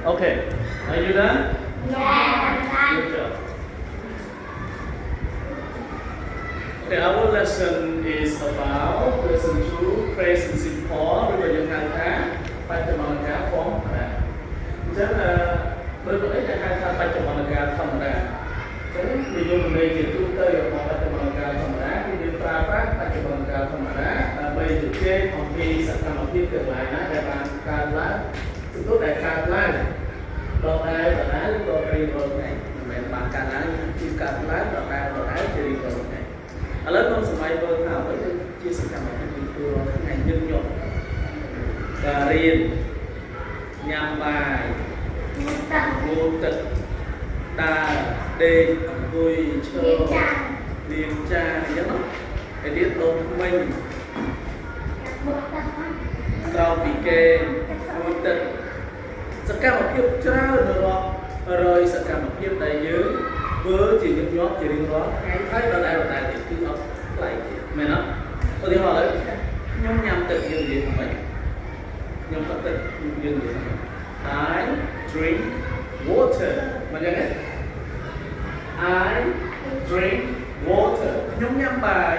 Okay. Are you done? Yeah. Good job. Okay, our lesson is about lesson 2, present simple. Bây giờយើងហៅថាបច្ចុប្បន្នកាលធម្មតាអញ្ចឹងដូចអីគេហៅថាបច្ចុប្បន្នកាលធម្មតាអញ្ចឹងនិយមន័យជាទូទៅរបស់បច្ចុប្បន្នកាលធម្មតាគឺយើងប្រើប្រាស់បច្ចុប្បន្នកាលធម្មតាដើម្បីជជែកអំពីសកម្មភាពទាំងឡាយណាដែលបានកើតឡើងសន្ទុះដែលកើតឡើងដល់ដែរឬក៏រៀងរាល់ថ្ងៃមិនមែនបានកើតឡើងគឺកើតឡើងដល់ដែរជារៀងរាល់ថ្ងៃឥឡូវក្នុងសម័យពលថាវិញជាសកម្មភាពទីទួលរាល់ថ្ងៃញឹកញាប់ការរៀនញ៉ាំបាយងូតទឹកតាដេកអង្គុយឈរលាងចានអញ្ចឹងទៅទៀតដុំថ្មីក្រោយពីគេងូតទឹកសកម្មភាពច្រើនរាប់រយសកម្មភាពដែលយើងធ្វើជាញឹកញាប់ជារៀងរាល់ថ្ងៃហើយដល់ដែរទៀតគឺអត់ខ្លាំងទៀតមែនអត់ឧទាហរណ៍ឥឡូវខ្ញុំញ៉ាំទឹកយើងនិយាយថាម៉េចខ្ញុំទឹកយើងនិយាយថាម៉េច I drink water មិនយ៉ាងណា I drink water ខ្ញុំញ៉ាំបាយ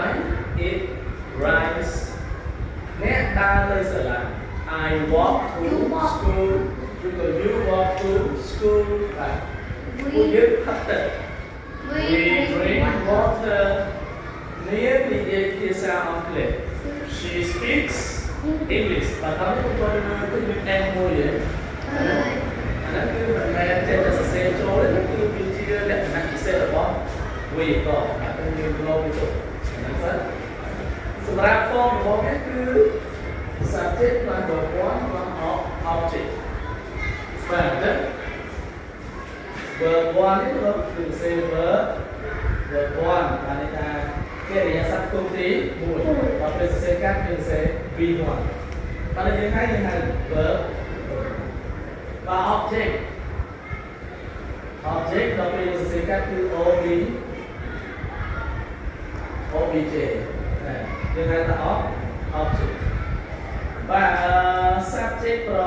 I eat rice អ្នកដើរទៅសាលា I walk to school ឬក៏ you walk to school បាទពួកយើងផឹកទឹក we drink water នាងនិយាយភាសាអង់គ្លេស she speaks English បាទតាមពួកគាត់គឺមាន N មួយទេអានោះគឺមិនមែនចេះតែសរសេរចូលទេគឺវាជាលក្ខណៈពិសេសរបស់វាក៏អាចទៅយើងលោកទៅហ្នឹងសិនសម្រាប់ form របស់វាគឺ subject plus verb 1 plus object បាទណា verb 1នេះគឺសរសេរ verb 1បានន័យថាកិរិយាសព្ទគោលទី1ដល់ពេលសរសេរកាត់គឺសរសេរ V1 បាទយើងហៅverb បាទ object ដល់ពេលសរសេរកាត់គឺ OB OBJ ណាយើងហៅថា object បាទ subject ប្រ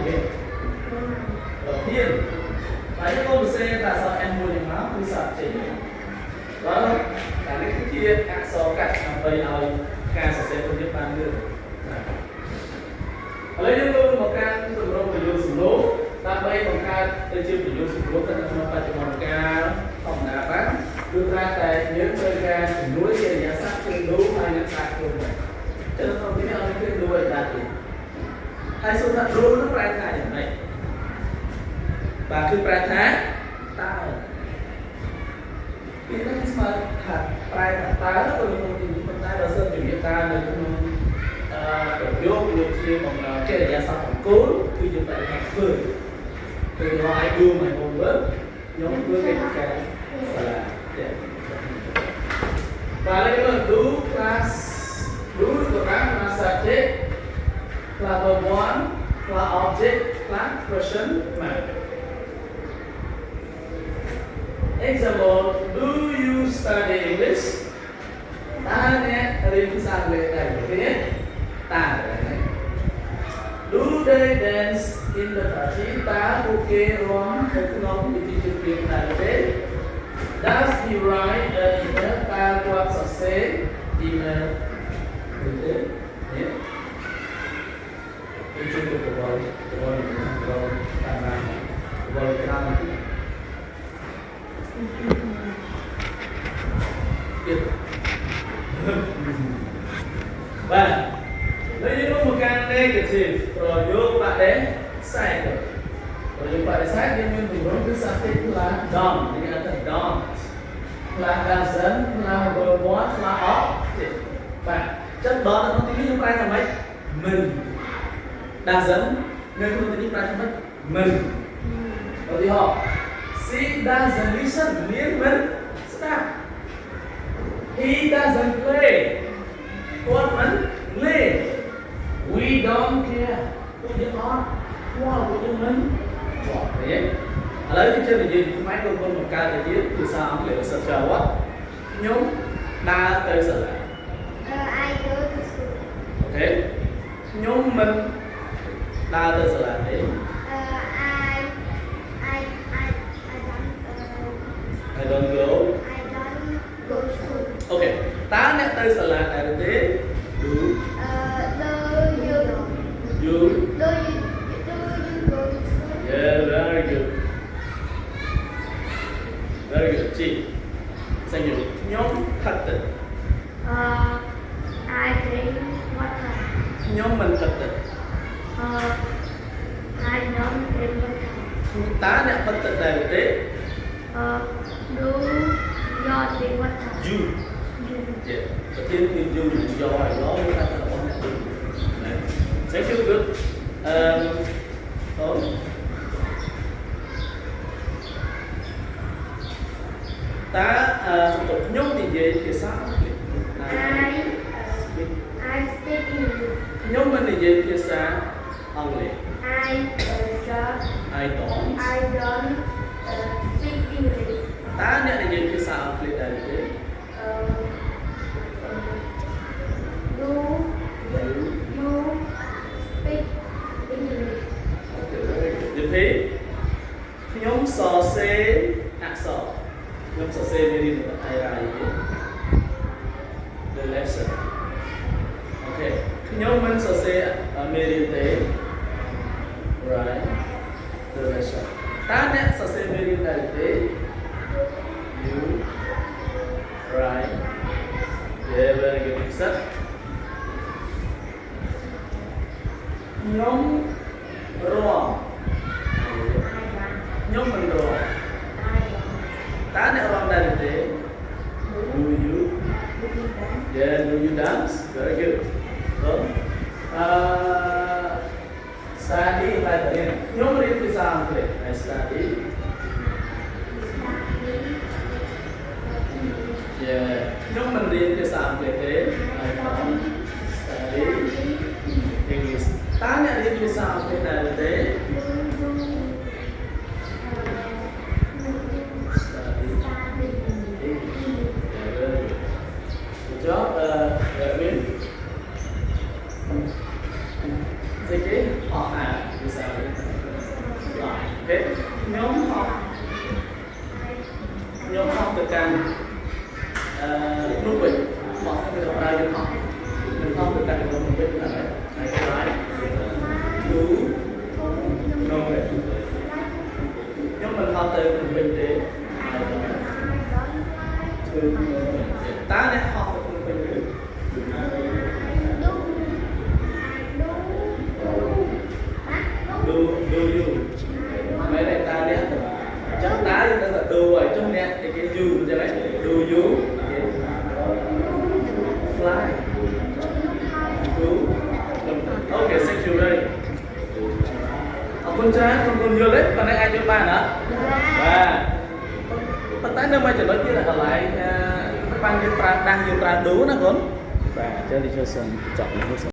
យើងប្រធានហើយយើងក៏សរសេរតែអក្សរ N មួយនេះមកគឺ subject បាទតែនេះគឺជាអក្សរកាត់ដើម្បីឲ្យការសរសេរទៅទៀតបានលឿនឥឡូវយើងមើលមកការទម្រង់ប្រយោគសំណួរដើម្បីបង្កើតទៅជាប្រយោគសំណួរទៅក្នុងបច្ចុប្បន្នកាលធម្មតាបាទគឺថាតែយើងត្រូវការជំនួយកិរិយាសព្ទគឺដូហើយនឹងសាច់ខ្លួនដែរចឹងក្នុងទីនេះអត់មានដូឲ្យដាច់ទេហើយសូមថា rule នោះប្រែថាយ៉ាងម៉េចបាទគឺប្រែថាតើពីនេះស្មើថាប្រែថាតើទៅក្នុងទីនេះប៉ុន្តែបើសិនជាវាតើនៅក្នុងប្រយោគយកជាបំណងកិរិយាសព្ទអង្គលគឺយើងប្រែថាធ្វើគឺ I do my homework ខ្ញុំធ្វើកិច្ចការសាលាទៀតបាទឥឡូវមើល do plus do ទៅតាម subject plus verb 1 plus object plus question mark example do you study English តើអ្នករៀនភាសាអង់គ្លេសដែរទេតើ do they dance in the party តើពួកគេរាំនៅក្នុងពិធីជប់លៀងដែរទេ does he write an email តើគាត់សរសេរ email ឬទេនេះគឺជួយទៅបរិបទតាមណាបរិបទតាមទៀតបាទហើយយើងមកការ negative ប្រយោគបដិសេធប្រយោគបដិសេធយើងមានទម្រង់គឺ subject plus don't នេះហៅថា don't plus doesn't plus verb 1 plus object បាទចឹង don't នៅក្នុងទីនេះយើងប្រែថាម៉េចមិន doesn't នៅក្នុងទីនេះប្រែថាម៉េចមិនឧទាហរណ៍ she doesn't listen នាងមិនស្ដាប់ he doesn't play គាត់មិនលេង we don't care ពួកយើងអត់ខ្វល់ពួកយើងមិនខ្វល់ទេឥឡូវខ្ញុំនិយាយខ្មែរបងប្អូនបង្កើតទៅទៀតភាសាអង់គ្លេសសិក្សាវត្តខ្ញុំដើរទៅសាលា I go to school អូខេខ្ញុំមិន đa từ sửa lại đấy I don't go ok ta nè từ sửa lại này đấy do you yeah very good chị sang nhiều nhóm thật tình I drink water. nhóm mình thật tình I don't drink water. ta nè thật tình này đấy Do you drink water? you yeah đầu tiên thì you là do hay đó chúng ta là không nhận được thank you good tốt ta tập tục nhóm thì về thì sao I speak English. nhóm mình thì về thì sao ông lệ I don't speak English. ta nhận thì về thì sao ông lệ đại thế Do you speak English? như thế nhóm sò xê sò nhóm sò xê mới đi được ai ra the lesson ok nhóm mình sò xê mới đi thế right the lesson ta nè sò xê mới đi đại thế you right yeah very good set nhóm rò nhóm mình rò ta nè rò đại thế do you yeah do you dance very good đúng study lại thế nhóm mình đi sao vậy I study yeah nhóm mình đi cái sao vậy thế I don't study English ta nè đi cái sao vậy đại thế job Gavin thế cái họ như sao ok nhóm học từ càng lúc bình họ sẽ được ra những học mình học từ càng lúc bình là này cái chú nông nghiệp nhóm mình học từ lúc bình để ta này học từ lúc bình do you mấy này ta nè chắc tá chúng ta là do rồi trong nè thì cái you cho này do you fly do ok thank you very con trai con nhiều đấy còn đây ai cho ba nữa và bắt tay nơi mai chỉ nói chứ là lại ban như đang như đú nó con và chơi đi chơi sân chọn